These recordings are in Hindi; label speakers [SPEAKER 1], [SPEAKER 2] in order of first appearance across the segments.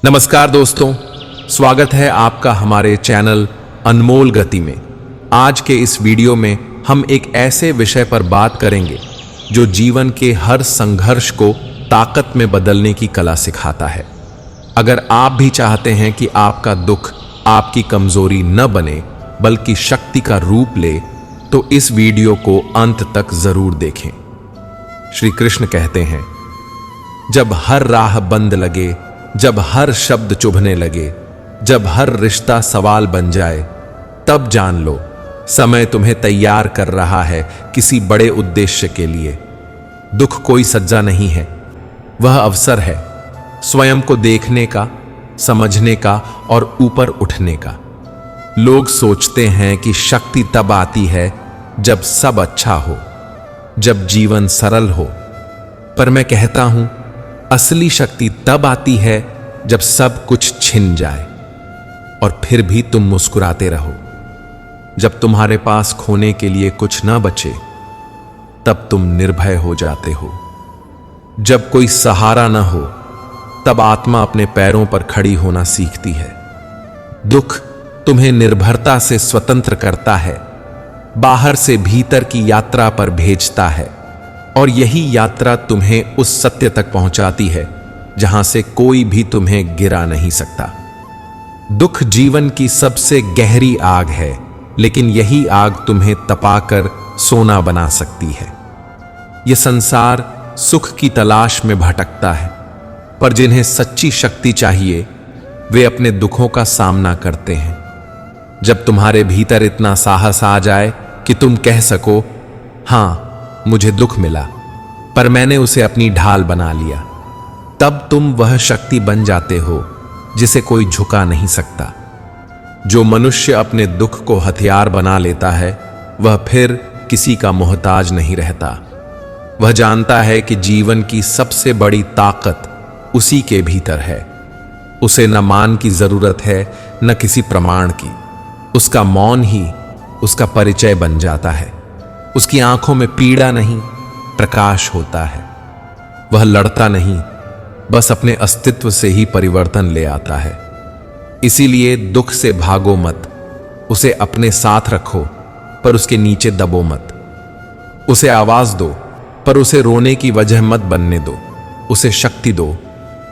[SPEAKER 1] नमस्कार दोस्तों, स्वागत है आपका हमारे चैनल अनमोल गति में। आज के इस वीडियो में हम एक ऐसे विषय पर बात करेंगे जो जीवन के हर संघर्ष को ताकत में बदलने की कला सिखाता है। अगर आप भी चाहते हैं कि आपका दुख आपकी कमजोरी न बने बल्कि शक्ति का रूप ले, तो इस वीडियो को अंत तक जरूर देखें। श्री कृष्ण कहते हैं, जब हर राह बंद लगे, जब हर शब्द चुभने लगे, जब हर रिश्ता सवाल बन जाए, तब जान लो समय तुम्हें तैयार कर रहा है किसी बड़े उद्देश्य के लिए। दुख कोई सज्जा नहीं है, वह अवसर है स्वयं को देखने का, समझने का और ऊपर उठने का। लोग सोचते हैं कि शक्ति तब आती है जब सब अच्छा हो, जब जीवन सरल हो, पर मैं कहता हूं असली शक्ति तब आती है जब सब कुछ छिन जाए और फिर भी तुम मुस्कुराते रहो। जब तुम्हारे पास खोने के लिए कुछ न बचे, तब तुम निर्भय हो जाते हो। जब कोई सहारा न हो, तब आत्मा अपने पैरों पर खड़ी होना सीखती है। दुख तुम्हें निर्भरता से स्वतंत्र करता है, बाहर से भीतर की यात्रा पर भेजता है, और यही यात्रा तुम्हें उस सत्य तक पहुंचाती है जहां से कोई भी तुम्हें गिरा नहीं सकता। दुख जीवन की सबसे गहरी आग है, लेकिन यही आग तुम्हें तपाकर सोना बना सकती है। यह संसार सुख की तलाश में भटकता है, पर जिन्हें सच्ची शक्ति चाहिए वे अपने दुखों का सामना करते हैं। जब तुम्हारे भीतर इतना साहस आ जाए कि तुम कह सको, हां मुझे दुख मिला पर मैंने उसे अपनी ढाल बना लिया, तब तुम वह शक्ति बन जाते हो जिसे कोई झुका नहीं सकता। जो मनुष्य अपने दुख को हथियार बना लेता है वह फिर किसी का मोहताज नहीं रहता। वह जानता है कि जीवन की सबसे बड़ी ताकत उसी के भीतर है। उसे न मान की जरूरत है न किसी प्रमाण की। उसका मौन ही उसका परिचय बन जाता है। उसकी आंखों में पीड़ा नहीं, प्रकाश होता है। वह लड़ता नहीं, बस अपने अस्तित्व से ही परिवर्तन ले आता है। इसीलिए दुख से भागो मत, उसे अपने साथ रखो पर उसके नीचे दबो मत। उसे आवाज दो पर उसे रोने की वजह मत बनने दो। उसे शक्ति दो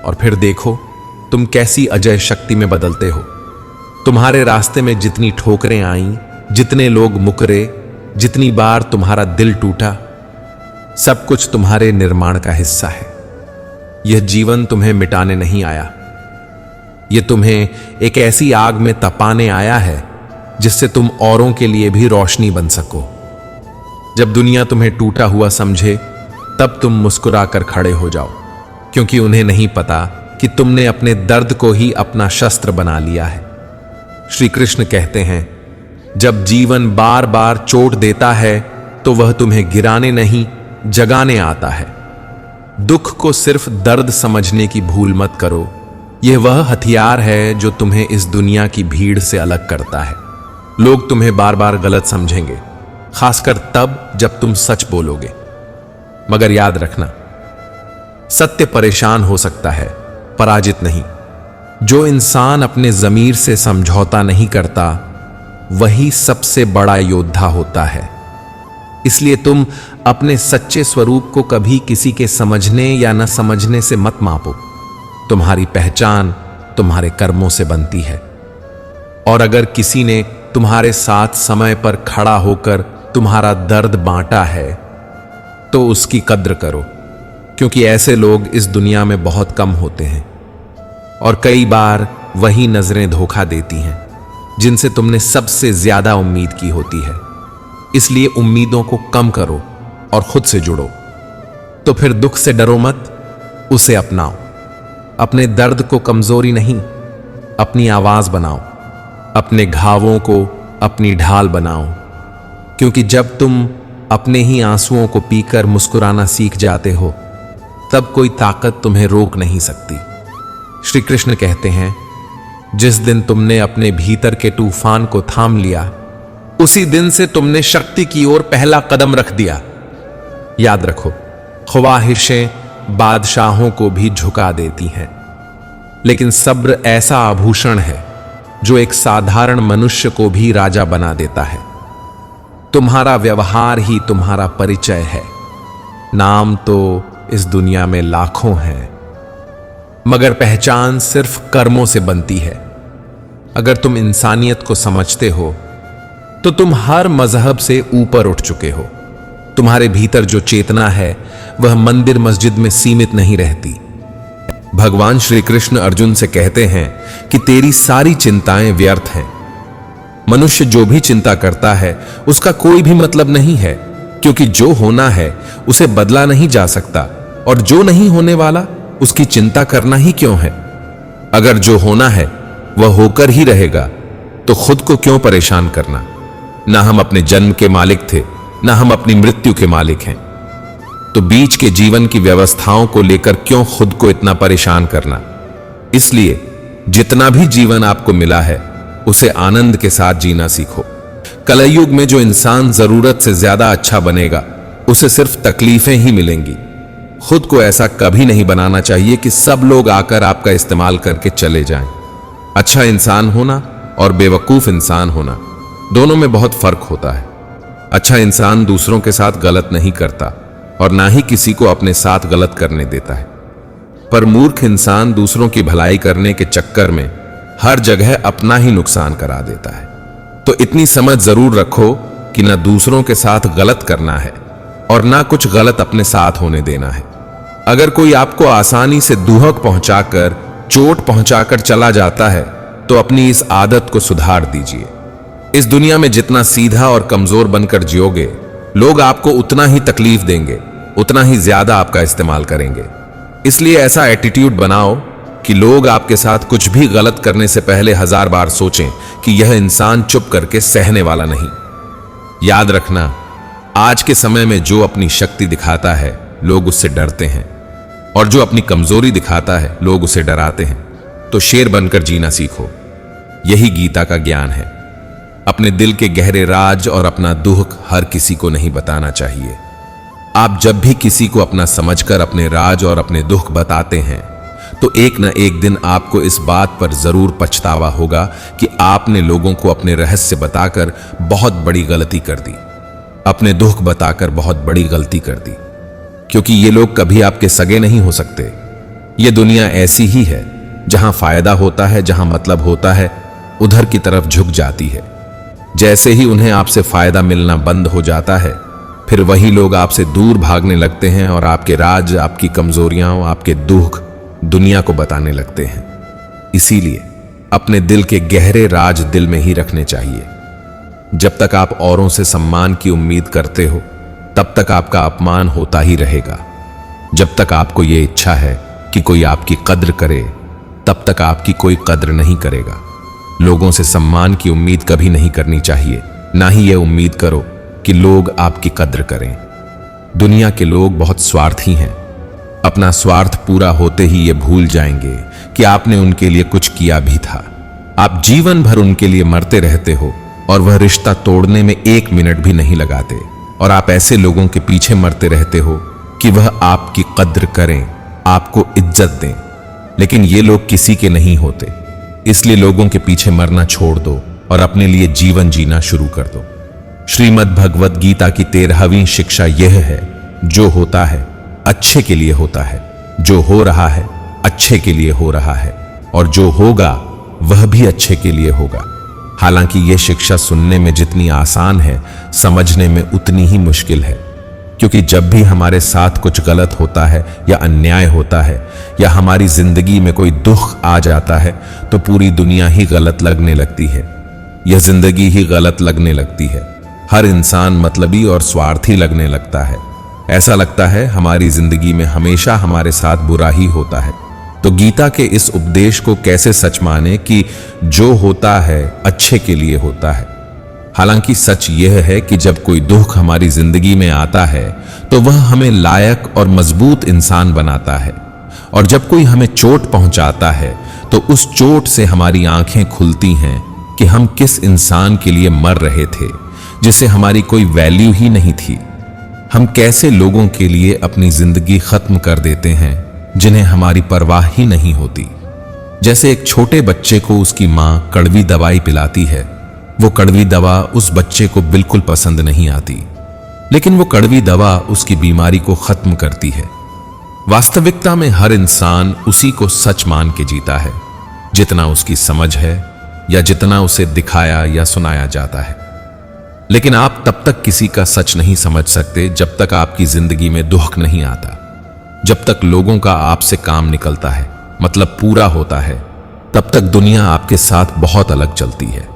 [SPEAKER 1] और फिर देखो तुम कैसी अजय शक्ति में बदलते हो। तुम्हारे रास्ते में जितनी ठोकरें आईं, जितने लोग मुकरे, जितनी बार तुम्हारा दिल टूटा, सब कुछ तुम्हारे निर्माण का हिस्सा है। यह जीवन तुम्हें मिटाने नहीं आया, यह तुम्हें एक ऐसी आग में तपाने आया है जिससे तुम औरों के लिए भी रोशनी बन सको। जब दुनिया तुम्हें टूटा हुआ समझे, तब तुम मुस्कुरा कर खड़े हो जाओ, क्योंकि उन्हें नहीं पता कि तुमने अपने दर्द को ही अपना शस्त्र बना लिया है। श्री कृष्ण कहते हैं, जब जीवन बार बार चोट देता है तो वह तुम्हें गिराने नहीं, जगाने आता है। दुख को सिर्फ दर्द समझने की भूल मत करो। यह वह हथियार है जो तुम्हें इस दुनिया की भीड़ से अलग करता है। लोग तुम्हें बार बार गलत समझेंगे, खासकर तब जब तुम सच बोलोगे। मगर याद रखना, सत्य परेशान हो सकता है, पराजित नहीं। जो इंसान अपने जमीर से समझौता नहीं करता वही सबसे बड़ा योद्धा होता है। इसलिए तुम अपने सच्चे स्वरूप को कभी किसी के समझने या न समझने से मत मापो। तुम्हारी पहचान तुम्हारे कर्मों से बनती है, और अगर किसी ने तुम्हारे साथ समय पर खड़ा होकर तुम्हारा दर्द बांटा है तो उसकी कद्र करो, क्योंकि ऐसे लोग इस दुनिया में बहुत कम होते हैं, और कई बार वही नजरें धोखा देती हैं जिनसे तुमने सबसे ज्यादा उम्मीद की होती है। इसलिए उम्मीदों को कम करो और खुद से जुड़ो। तो फिर दुख से डरो मत, उसे अपनाओ। अपने दर्द को कमजोरी नहीं, अपनी आवाज बनाओ। अपने घावों को अपनी ढाल बनाओ, क्योंकि जब तुम अपने ही आंसुओं को पीकर मुस्कुराना सीख जाते हो, तब कोई ताकत तुम्हें रोक नहीं सकती। श्री कृष्ण कहते हैं, जिस दिन तुमने अपने भीतर के तूफान को थाम लिया, उसी दिन से तुमने शक्ति की ओर पहला कदम रख दिया। याद रखो, ख्वाहिशें बादशाहों को भी झुका देती हैं, लेकिन सब्र ऐसा आभूषण है जो एक साधारण मनुष्य को भी राजा बना देता है। तुम्हारा व्यवहार ही तुम्हारा परिचय है। नाम तो इस दुनिया में लाखों हैं, मगर पहचान सिर्फ कर्मों से बनती है। अगर तुम इंसानियत को समझते हो तो तुम हर मजहब से ऊपर उठ चुके हो। तुम्हारे भीतर जो चेतना है वह मंदिर मस्जिद में सीमित नहीं रहती। भगवान श्री कृष्ण अर्जुन से कहते हैं कि तेरी सारी चिंताएं व्यर्थ हैं। मनुष्य जो भी चिंता करता है उसका कोई भी मतलब नहीं है, क्योंकि जो होना है उसे बदला नहीं जा सकता, और जो नहीं होने वाला उसकी चिंता करना ही क्यों है। अगर जो होना है वह होकर ही रहेगा तो खुद को क्यों परेशान करना। ना हम अपने जन्म के मालिक थे, ना हम अपनी मृत्यु के मालिक हैं, तो बीच के जीवन की व्यवस्थाओं को लेकर क्यों खुद को इतना परेशान करना। इसलिए जितना भी जीवन आपको मिला है उसे आनंद के साथ जीना सीखो। कलयुग में जो इंसान जरूरत से ज्यादा अच्छा बनेगा उसे सिर्फ तकलीफें ही मिलेंगी। खुद को ऐसा कभी नहीं बनाना चाहिए कि सब लोग आकर आपका इस्तेमाल करके चले जाएं। अच्छा इंसान होना और बेवकूफ इंसान होना, दोनों में बहुत फर्क होता है। अच्छा इंसान दूसरों के साथ गलत नहीं करता और ना ही किसी को अपने साथ गलत करने देता है, पर मूर्ख इंसान दूसरों की भलाई करने के चक्कर में हर जगह अपना ही नुकसान करा देता है। तो इतनी समझ जरूर रखो कि ना दूसरों के साथ गलत करना है और ना कुछ गलत अपने साथ होने देना है। अगर कोई आपको आसानी से दुहक पहुंचाकर, चोट पहुंचाकर चला जाता है तो अपनी इस आदत को सुधार दीजिए। इस दुनिया में जितना सीधा और कमजोर बनकर जियोगे, लोग आपको उतना ही तकलीफ देंगे, उतना ही ज्यादा आपका इस्तेमाल करेंगे। इसलिए ऐसा एटीट्यूड बनाओ कि लोग आपके साथ कुछ भी गलत करने से पहले 1000 बार सोचें कि यह इंसान चुप करके सहने वाला नहीं। याद रखना, आज के समय में जो अपनी शक्ति दिखाता है लोग उससे डरते हैं, और जो अपनी कमजोरी दिखाता है लोग उसे डराते हैं। तो शेर बनकर जीना सीखो। यही गीता का ज्ञान है। अपने दिल के गहरे राज और अपना दुख हर किसी को नहीं बताना चाहिए। आप जब भी किसी को अपना समझकर अपने राज और अपने दुख बताते हैं तो एक न एक दिन आपको इस बात पर जरूर पछतावा होगा कि आपने लोगों को अपने रहस्य बताकर बहुत बड़ी गलती कर दी, अपने दुख बताकर बहुत बड़ी गलती कर दी। क्योंकि ये लोग कभी आपके सगे नहीं हो सकते। ये दुनिया ऐसी ही है, जहां फायदा होता है, जहां मतलब होता है, उधर की तरफ झुक जाती है। जैसे ही उन्हें आपसे फायदा मिलना बंद हो जाता है, फिर वही लोग आपसे दूर भागने लगते हैं और आपके राज, आपकी कमजोरियां, आपके दुख दुनिया को बताने लगते हैं। इसीलिए अपने दिल के गहरे राज दिल में ही रखने चाहिए। जब तक आप औरों से सम्मान की उम्मीद करते हो तब तक आपका अपमान होता ही रहेगा। जब तक आपको यह इच्छा है कि कोई आपकी कद्र करे तब तक आपकी कोई कद्र नहीं करेगा। लोगों से सम्मान की उम्मीद कभी नहीं करनी चाहिए, ना ही यह उम्मीद करो कि लोग आपकी कद्र करें। दुनिया के लोग बहुत स्वार्थी हैं। अपना स्वार्थ पूरा होते ही ये भूल जाएंगे कि आपने उनके लिए कुछ किया भी था। आप जीवन भर उनके लिए मरते रहते हो और वह रिश्ता तोड़ने में 1 मिनट भी नहीं लगाते, और आप ऐसे लोगों के पीछे मरते रहते हो कि वह आपकी कद्र करें, आपको इज्जत दें। लेकिन ये लोग किसी के नहीं होते, इसलिए लोगों के पीछे मरना छोड़ दो और अपने लिए जीवन जीना शुरू कर दो। श्रीमद् भगवत गीता की 13वीं शिक्षा यह है, जो होता है अच्छे के लिए होता है, जो हो रहा है अच्छे के लिए हो रहा है, और जो होगा वह भी अच्छे के लिए होगा। हालांकि यह शिक्षा सुनने में जितनी आसान है, समझने में उतनी ही मुश्किल है। क्योंकि जब भी हमारे साथ कुछ गलत होता है या अन्याय होता है या हमारी जिंदगी में कोई दुख आ जाता है तो पूरी दुनिया ही गलत लगने लगती है। यह जिंदगी ही गलत लगने लगती है। हर इंसान मतलबी और स्वार्थी लगने लगता है। ऐसा लगता है हमारी जिंदगी में हमेशा हमारे साथ बुरा ही होता है। तो गीता के इस उपदेश को कैसे सच माने कि जो होता है अच्छे के लिए होता है। हालांकि सच यह है कि जब कोई दुख हमारी जिंदगी में आता है तो वह हमें लायक और मजबूत इंसान बनाता है, और जब कोई हमें चोट पहुंचाता है तो उस चोट से हमारी आंखें खुलती हैं कि हम किस इंसान के लिए मर रहे थे जिसे हमारी कोई वैल्यू ही नहीं थी। हम कैसे लोगों के लिए अपनी जिंदगी खत्म कर देते हैं जिन्हें हमारी परवाह ही नहीं होती। जैसे एक छोटे बच्चे को उसकी मां कड़वी दवाई पिलाती है, वो कड़वी दवा उस बच्चे को बिल्कुल पसंद नहीं आती, लेकिन वो कड़वी दवा उसकी बीमारी को खत्म करती है। वास्तविकता में हर इंसान उसी को सच मान के जीता है जितना उसकी समझ है या जितना उसे दिखाया या सुनाया जाता है। लेकिन आप तब तक किसी का सच नहीं समझ सकते जब तक आपकी जिंदगी में दुख नहीं आता, जब तक लोगों का आपसे काम निकलता है, मतलब पूरा होता है, तब तक दुनिया आपके साथ बहुत अलग चलती है।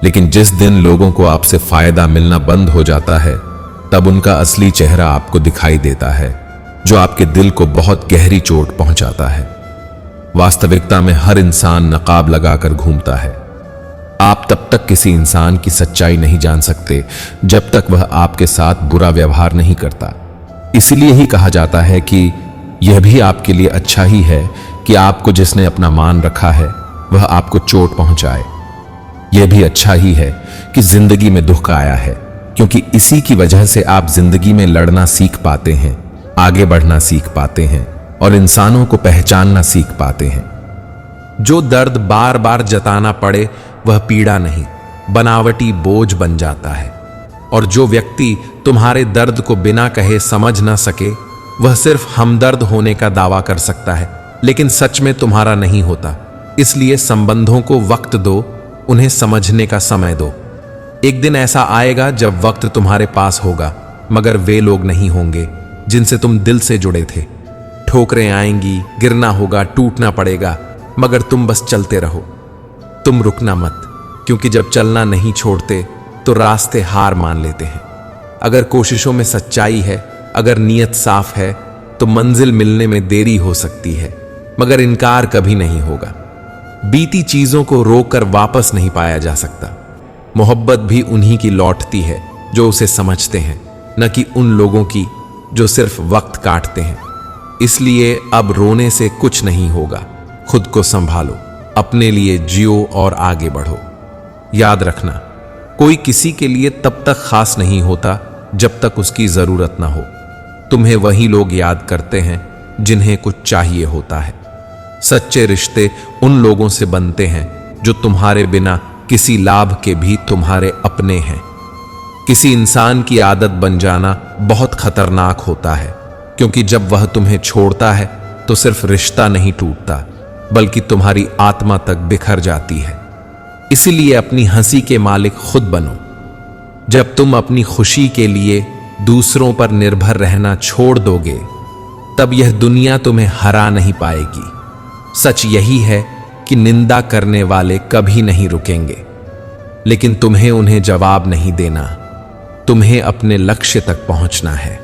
[SPEAKER 1] लेकिन जिस दिन लोगों को आपसे फायदा मिलना बंद हो जाता है, तब उनका असली चेहरा आपको दिखाई देता है, जो आपके दिल को बहुत गहरी चोट पहुंचाता है। वास्तविकता में हर इंसान नकाब लगाकर घूमता है। आप तब तक किसी इंसान की सच्चाई नहीं जान सकते जब तक वह आपके साथ बुरा व्यवहार नहीं करता। इसलिए ही कहा जाता है कि यह भी आपके लिए अच्छा ही है कि आपको जिसने अपना मान रखा है वह आपको चोट पहुंचाए। यह भी अच्छा ही है कि जिंदगी में दुख आया है, क्योंकि इसी की वजह से आप जिंदगी में लड़ना सीख पाते हैं, आगे बढ़ना सीख पाते हैं और इंसानों को पहचानना सीख पाते हैं। जो दर्द बार बार जताना पड़े वह पीड़ा नहीं, बनावटी बोझ बन जाता है। और जो व्यक्ति तुम्हारे दर्द को बिना कहे समझ ना सके, वह सिर्फ हमदर्द होने का दावा कर सकता है, लेकिन सच में तुम्हारा नहीं होता। इसलिए संबंधों को वक्त दो, उन्हें समझने का समय दो। एक दिन ऐसा आएगा जब वक्त तुम्हारे पास होगा, मगर वे लोग नहीं होंगे जिनसे तुम दिल से जुड़े थे। ठोकरें आएंगी, गिरना होगा, टूटना पड़ेगा, मगर तुम बस चलते रहो। तुम रुकना मत, क्योंकि जब चलना नहीं छोड़ते तो रास्ते हार मान लेते हैं। अगर कोशिशों में सच्चाई है, अगर नीयत साफ है, तो मंजिल मिलने में देरी हो सकती है, मगर इनकार कभी नहीं होगा। बीती चीजों को रोककर वापस नहीं पाया जा सकता। मोहब्बत भी उन्हीं की लौटती है जो उसे समझते हैं, न कि उन लोगों की जो सिर्फ वक्त काटते हैं। इसलिए अब रोने से कुछ नहीं होगा। खुद को संभालो, अपने लिए जियो और आगे बढ़ो। याद रखना, कोई किसी के लिए तब तक खास नहीं होता जब तक उसकी जरूरत ना हो। तुम्हें वही लोग याद करते हैं जिन्हें कुछ चाहिए होता है। सच्चे रिश्ते उन लोगों से बनते हैं जो तुम्हारे बिना किसी लाभ के भी तुम्हारे अपने हैं। किसी इंसान की आदत बन जाना बहुत खतरनाक होता है, क्योंकि जब वह तुम्हें छोड़ता है तो सिर्फ रिश्ता नहीं टूटता, बल्कि तुम्हारी आत्मा तक बिखर जाती है। इसलिए अपनी हंसी के मालिक खुद बनो। जब तुम अपनी खुशी के लिए दूसरों पर निर्भर रहना छोड़ दोगे, तब यह दुनिया तुम्हें हरा नहीं पाएगी। सच यही है कि निंदा करने वाले कभी नहीं रुकेंगे, लेकिन तुम्हें उन्हें जवाब नहीं देना। तुम्हें अपने लक्ष्य तक पहुंचना है।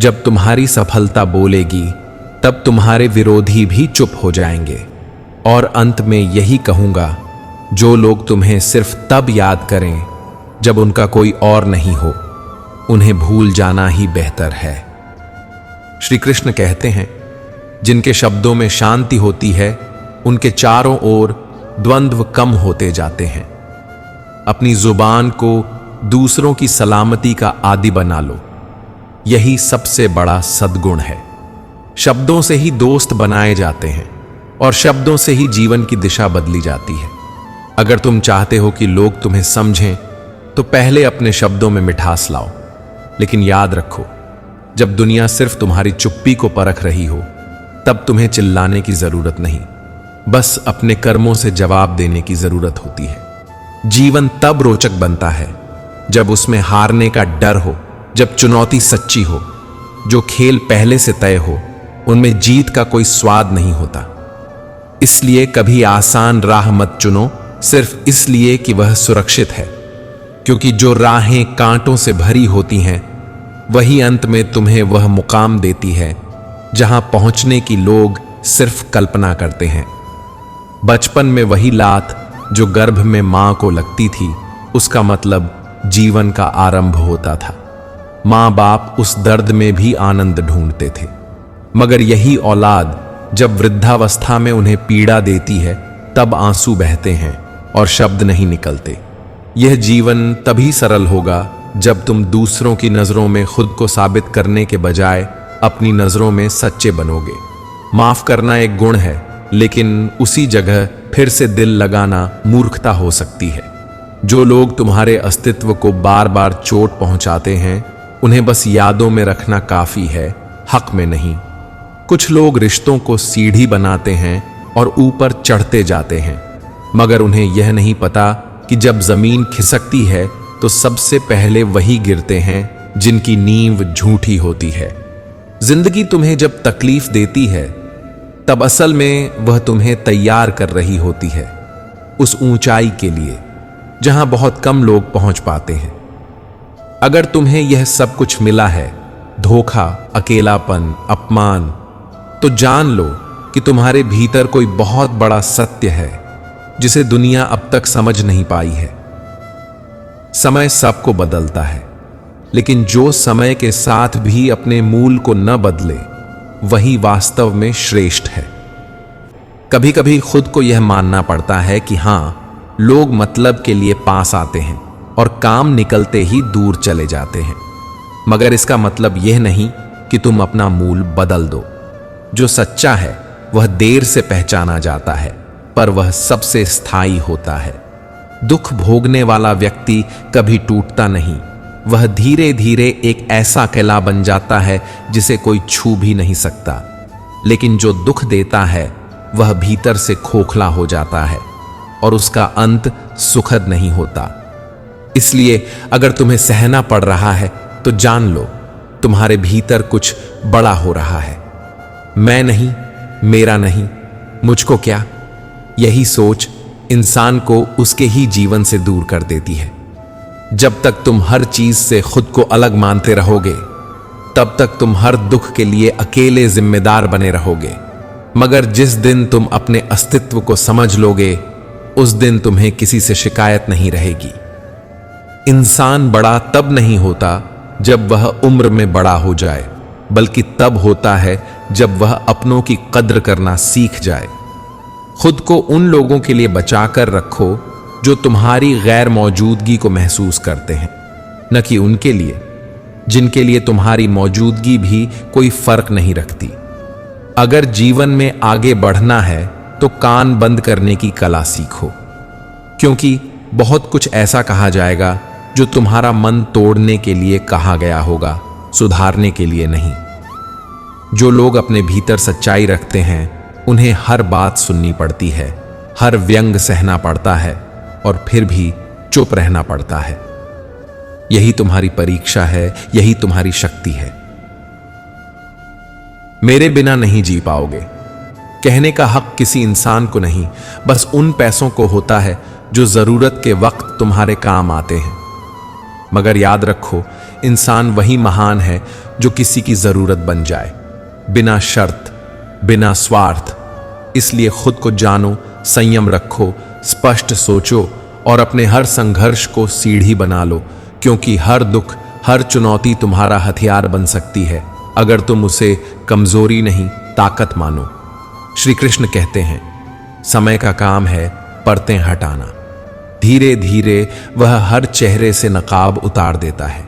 [SPEAKER 1] जब तुम्हारी सफलता बोलेगी, तब तुम्हारे विरोधी भी चुप हो जाएंगे। और अंत में यही कहूंगा, जो लोग तुम्हें सिर्फ तब याद करें जब उनका कोई और नहीं हो, उन्हें भूल जाना ही बेहतर है। श्री कृष्ण कहते हैं, जिनके शब्दों में शांति होती है, उनके चारों ओर द्वंद्व कम होते जाते हैं। अपनी जुबान को दूसरों की सलामती का आदि बना लो, यही सबसे बड़ा सद्गुण है। शब्दों से ही दोस्त बनाए जाते हैं और शब्दों से ही जीवन की दिशा बदली जाती है। अगर तुम चाहते हो कि लोग तुम्हें समझें, तो पहले अपने शब्दों में मिठास लाओ। लेकिन याद रखो, जब दुनिया सिर्फ तुम्हारी चुप्पी को परख रही हो, तब तुम्हें चिल्लाने की जरूरत नहीं, बस अपने कर्मों से जवाब देने की जरूरत होती है। जीवन तब रोचक बनता है जब उसमें हारने का डर हो, जब चुनौती सच्ची हो। जो खेल पहले से तय हो, उनमें जीत का कोई स्वाद नहीं होता। इसलिए कभी आसान राह मत चुनो, सिर्फ इसलिए कि वह सुरक्षित है। क्योंकि जो राहें कांटों से भरी होती हैं, वही अंत में तुम्हें वह मुकाम देती है जहां पहुंचने की लोग सिर्फ कल्पना करते हैं। बचपन में वही लात जो गर्भ में मां को लगती थी, उसका मतलब जीवन का आरंभ होता था। मां बाप उस दर्द में भी आनंद ढूंढते थे, मगर यही औलाद जब वृद्धावस्था में उन्हें पीड़ा देती है, तब आंसू बहते हैं और शब्द नहीं निकलते। यह जीवन तभी सरल होगा जब तुम दूसरों की नजरों में खुद को साबित करने के बजाय अपनी नजरों में सच्चे बनोगे। माफ करना एक गुण है, लेकिन उसी जगह फिर से दिल लगाना मूर्खता हो सकती है। जो लोग तुम्हारे अस्तित्व को बार बार चोट पहुंचाते हैं, उन्हें बस यादों में रखना काफी है, हक में नहीं। कुछ लोग रिश्तों को सीढ़ी बनाते हैं और ऊपर चढ़ते जाते हैं, मगर उन्हें यह नहीं पता कि जब जमीन खिसकती है तो सबसे पहले वही गिरते हैं जिनकी नींव झूठी होती है। जिंदगी तुम्हें जब तकलीफ देती है, तब असल में वह तुम्हें तैयार कर रही होती है उस ऊंचाई के लिए जहां बहुत कम लोग पहुंच पाते हैं। अगर तुम्हें यह सब कुछ मिला है, धोखा, अकेलापन, अपमान, तो जान लो कि तुम्हारे भीतर कोई बहुत बड़ा सत्य है जिसे दुनिया अब तक समझ नहीं पाई है। समय सबको बदलता है, लेकिन जो समय के साथ भी अपने मूल को न बदले, वही वास्तव में श्रेष्ठ है। कभी कभी खुद को यह मानना पड़ता है कि हां, लोग मतलब के लिए पास आते हैं और काम निकलते ही दूर चले जाते हैं, मगर इसका मतलब यह नहीं कि तुम अपना मूल बदल दो। जो सच्चा है वह देर से पहचाना जाता है, पर वह सबसे स्थायी होता है। दुख भोगने वाला व्यक्ति कभी टूटता नहीं, वह धीरे धीरे एक ऐसा किला बन जाता है जिसे कोई छू भी नहीं सकता। लेकिन जो दुख देता है वह भीतर से खोखला हो जाता है और उसका अंत सुखद नहीं होता। इसलिए अगर तुम्हें सहना पड़ रहा है तो जान लो, तुम्हारे भीतर कुछ बड़ा हो रहा है। मैं नहीं, मेरा नहीं, मुझको क्या, यही सोच इंसान को उसके ही जीवन से दूर कर देती है। जब तक तुम हर चीज से खुद को अलग मानते रहोगे, तब तक तुम हर दुख के लिए अकेले जिम्मेदार बने रहोगे। मगर जिस दिन तुम अपने अस्तित्व को समझ लोगे, उस दिन तुम्हें किसी से शिकायत नहीं रहेगी। इंसान बड़ा तब नहीं होता जब वह उम्र में बड़ा हो जाए, बल्कि तब होता है जब वह अपनों की कद्र करना सीख जाए। खुद को उन लोगों के लिए बचाकर रखो जो तुम्हारी गैर मौजूदगी को महसूस करते हैं, न कि उनके लिए जिनके लिए तुम्हारी मौजूदगी भी कोई फर्क नहीं रखती। अगर जीवन में आगे बढ़ना है तो कान बंद करने की कला सीखो, क्योंकि बहुत कुछ ऐसा कहा जाएगा जो तुम्हारा मन तोड़ने के लिए कहा गया होगा, सुधारने के लिए नहीं। जो लोग अपने भीतर सच्चाई रखते हैं, उन्हें हर बात सुननी पड़ती है, हर व्यंग सहना पड़ता है और फिर भी चुप रहना पड़ता है। यही तुम्हारी परीक्षा है, यही तुम्हारी शक्ति है। मेरे बिना नहीं जी पाओगे कहने का हक किसी इंसान को नहीं, बस उन पैसों को होता है जो जरूरत के वक्त तुम्हारे काम आते हैं। मगर याद रखो, इंसान वही महान है जो किसी की जरूरत बन जाए, बिना शर्त, बिना स्वार्थ। इसलिए खुद को जानो, संयम रखो, स्पष्ट सोचो और अपने हर संघर्ष को सीढ़ी बना लो, क्योंकि हर दुख, हर चुनौती तुम्हारा हथियार बन सकती है अगर तुम उसे कमजोरी नहीं, ताकत मानो। श्री कृष्ण कहते हैं, समय का काम है परतें हटाना। धीरे धीरे वह हर चेहरे से नकाब उतार देता है।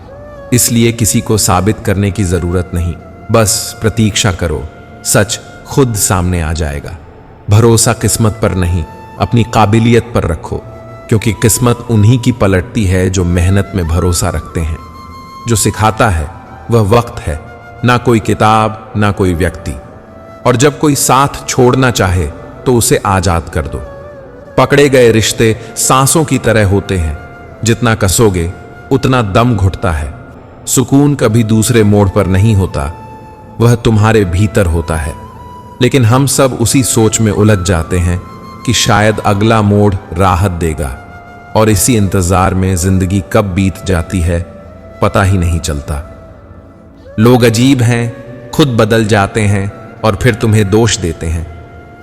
[SPEAKER 1] इसलिए किसी को साबित करने की जरूरत नहीं, बस प्रतीक्षा करो, सच खुद सामने आ जाएगा। भरोसा किस्मत पर नहीं, अपनी काबिलियत पर रखो, क्योंकि किस्मत उन्हीं की पलटती है जो मेहनत में भरोसा रखते हैं। जो सिखाता है वह वक्त है, ना कोई किताब, ना कोई व्यक्ति। और जब कोई साथ छोड़ना चाहे तो उसे आजाद कर दो। पकड़े गए रिश्ते सांसों की तरह होते हैं, जितना कसोगे उतना दम घुटता है। सुकून कभी दूसरे मोड़ पर नहीं होता, वह तुम्हारे भीतर होता है। लेकिन हम सब उसी सोच में उलझ जाते हैं कि शायद अगला मोड़ राहत देगा, और इसी इंतजार में जिंदगी कब बीत जाती है पता ही नहीं चलता। लोग अजीब हैं, खुद बदल जाते हैं और फिर तुम्हें दोष देते हैं।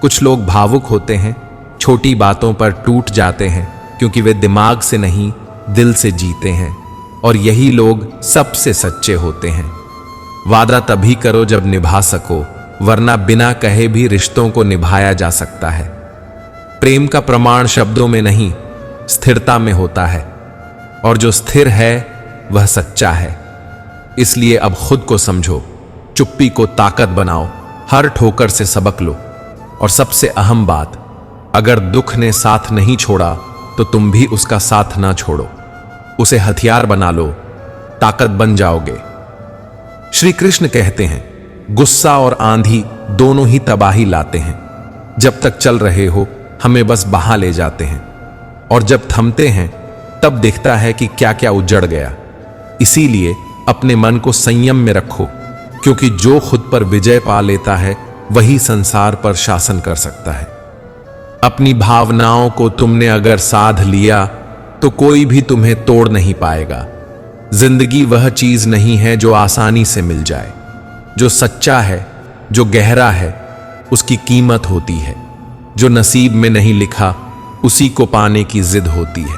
[SPEAKER 1] कुछ लोग भावुक होते हैं, छोटी बातों पर टूट जाते हैं, क्योंकि वे दिमाग से नहीं दिल से जीते हैं, और यही लोग सबसे सच्चे होते हैं। वादा तभी करो जब निभा सको, वरना बिना कहे भी रिश्तों को निभाया जा सकता है। प्रेम का प्रमाण शब्दों में नहीं, स्थिरता में होता है, और जो स्थिर है वह सच्चा है। इसलिए अब खुद को समझो, चुप्पी को ताकत बनाओ, हर ठोकर से सबक लो, और सबसे अहम बात, अगर दुख ने साथ नहीं छोड़ा तो तुम भी उसका साथ ना छोड़ो। उसे हथियार बना लो, ताकत बन जाओगे। श्री कृष्ण कहते हैं, गुस्सा और आंधी दोनों ही तबाही लाते हैं। जब तक चल रहे हो हमें बस बहा ले जाते हैं, और जब थमते हैं तब दिखता है कि क्या क्या उजड़ गया। इसीलिए अपने मन को संयम में रखो, क्योंकि जो खुद पर विजय पा लेता है वही संसार पर शासन कर सकता है। अपनी भावनाओं को तुमने अगर साध लिया तो कोई भी तुम्हें तोड़ नहीं पाएगा। जिंदगी वह चीज नहीं है जो आसानी से मिल जाए। जो सच्चा है, जो गहरा है, उसकी कीमत होती है। जो नसीब में नहीं लिखा उसी को पाने की जिद होती है,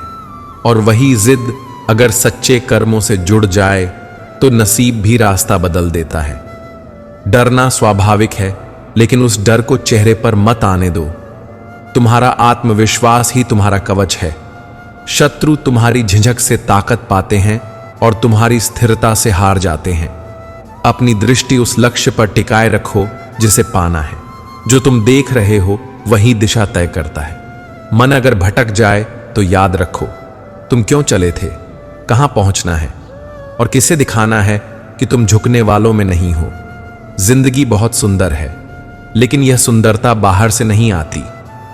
[SPEAKER 1] और वही जिद अगर सच्चे कर्मों से जुड़ जाए तो नसीब भी रास्ता बदल देता है। डरना स्वाभाविक है, लेकिन उस डर को चेहरे पर मत आने दो। तुम्हारा आत्मविश्वास ही तुम्हारा कवच है। शत्रु तुम्हारी झिझक से ताकत पाते हैं और तुम्हारी स्थिरता से हार जाते हैं। अपनी दृष्टि उस लक्ष्य पर टिकाए रखो जिसे पाना है। जो तुम देख रहे हो वही दिशा तय करता है। मन अगर भटक जाए तो याद रखो, तुम क्यों चले थे, कहां पहुंचना है, और किसे दिखाना है कि तुम झुकने वालों में नहीं हो। जिंदगी बहुत सुंदर है, लेकिन यह सुंदरता बाहर से नहीं आती,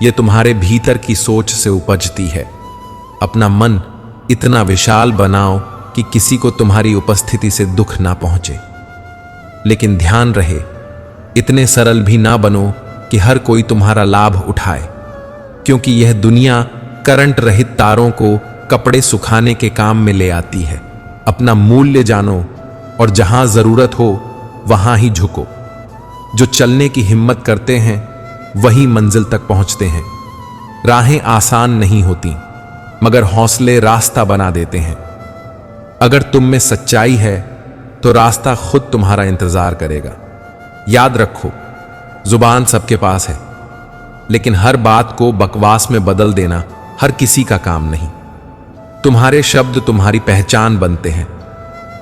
[SPEAKER 1] यह तुम्हारे भीतर की सोच से उपजती है। अपना मन इतना विशाल बनाओ कि किसी को तुम्हारी उपस्थिति से दुख ना पहुंचे। लेकिन ध्यान रहे, इतने सरल भी ना बनो कि हर कोई तुम्हारा लाभ उठाए, क्योंकि यह दुनिया करंट रहित तारों को कपड़े सुखाने के काम में ले आती है। अपना मूल्य जानो और जहां जरूरत हो वहां ही झुको। जो चलने की हिम्मत करते हैं वही मंजिल तक पहुंचते हैं। राहें आसान नहीं होती, मगर हौसले रास्ता बना देते हैं। अगर तुम में सच्चाई है तो रास्ता खुद तुम्हारा इंतजार करेगा। याद रखो, जुबान सबके पास है, लेकिन हर बात को बकवास में बदल देना हर किसी का काम नहीं। तुम्हारे शब्द तुम्हारी पहचान बनते हैं,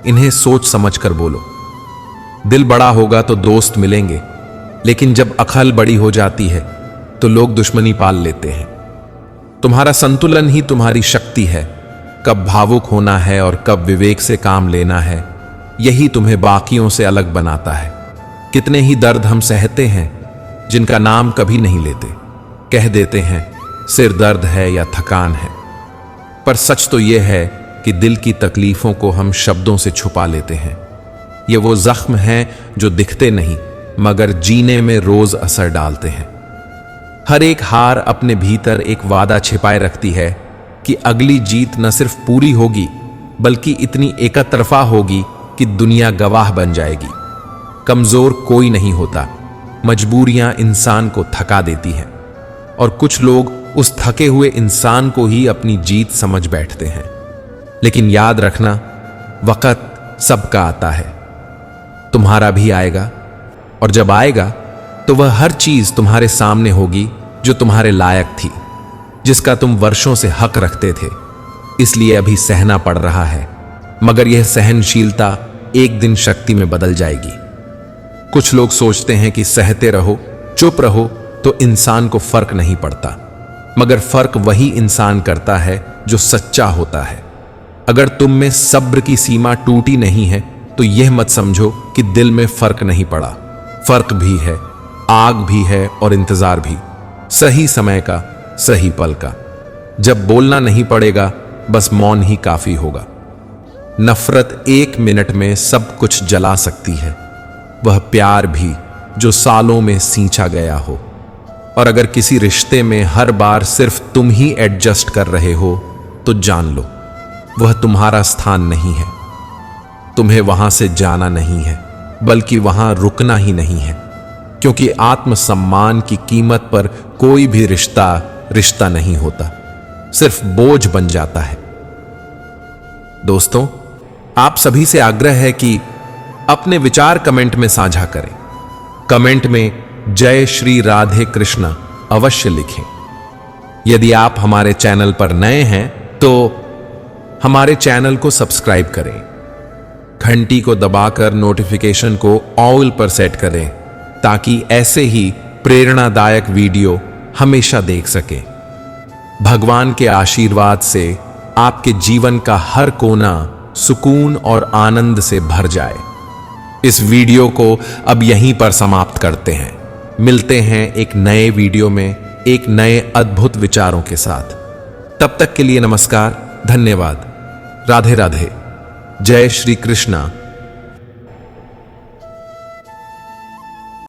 [SPEAKER 1] इन्हें सोच समझ कर बोलो। दिल बड़ा होगा तो दोस्त मिलेंगे, लेकिन जब अकल बड़ी हो जाती है तो लोग दुश्मनी पाल लेते हैं। तुम्हारा संतुलन ही तुम्हारी शक्ति है। कब भावुक होना है और कब विवेक से काम लेना है, यही तुम्हें बाकियों से अलग बनाता है। कितने ही दर्द हम सहते हैं जिनका नाम कभी नहीं लेते। कह देते हैं सिर दर्द है या थकान है, पर सच तो यह है कि दिल की तकलीफों को हम शब्दों से छुपा लेते हैं। ये वो जख्म हैं जो दिखते नहीं मगर जीने में रोज असर डालते हैं। हर एक हार अपने भीतर एक वादा छिपाए रखती है कि अगली जीत न सिर्फ पूरी होगी बल्कि इतनी एकतरफा होगी कि दुनिया गवाह बन जाएगी। कमजोर कोई नहीं होता, मजबूरियां इंसान को थका देती हैं, और कुछ लोग उस थके हुए इंसान को ही अपनी जीत समझ बैठते हैं। लेकिन याद रखना, वक्त सबका आता है, तुम्हारा भी आएगा, और जब आएगा तो वह हर चीज तुम्हारे सामने होगी जो तुम्हारे लायक थी, जिसका तुम वर्षों से हक रखते थे। इसलिए अभी सहना पड़ रहा है, मगर यह सहनशीलता एक दिन शक्ति में बदल जाएगी। कुछ लोग सोचते हैं कि सहते रहो, चुप रहो तो इंसान को फर्क नहीं पड़ता, मगर फर्क वही इंसान करता है जो सच्चा होता है। अगर तुम में सब्र की सीमा टूटी नहीं है तो यह मत समझो कि दिल में फर्क नहीं पड़ा। फर्क भी है, आग भी है और इंतजार भी। सही समय का, सही पल का। जब बोलना नहीं पड़ेगा, बस मौन ही काफी होगा। नफरत 1 मिनट में सब कुछ जला सकती है, वह प्यार भी जो सालों में सींचा गया हो। और अगर किसी रिश्ते में हर बार सिर्फ तुम ही एडजस्ट कर रहे हो तो जान लो वह तुम्हारा स्थान नहीं है। तुम्हें वहां से जाना नहीं है, बल्कि वहां रुकना ही नहीं है, क्योंकि आत्मसम्मान की कीमत पर कोई भी रिश्ता नहीं होता, सिर्फ बोझ बन जाता है। दोस्तों, आप सभी से आग्रह है कि अपने विचार कमेंट में साझा करें। कमेंट में जय श्री राधे कृष्ण अवश्य लिखें। यदि आप हमारे चैनल पर नए हैं तो हमारे चैनल को सब्सक्राइब करें, घंटी को दबाकर नोटिफिकेशन को ऑल पर सेट करें, ताकि ऐसे ही प्रेरणादायक वीडियो हमेशा देख सकें। भगवान के आशीर्वाद से आपके जीवन का हर कोना सुकून और आनंद से भर जाए। इस वीडियो को अब यहीं पर समाप्त करते हैं। मिलते हैं एक नए वीडियो में एक नए अद्भुत विचारों के साथ। तब तक के लिए नमस्कार, धन्यवाद, राधे राधे, जय श्री कृष्णा।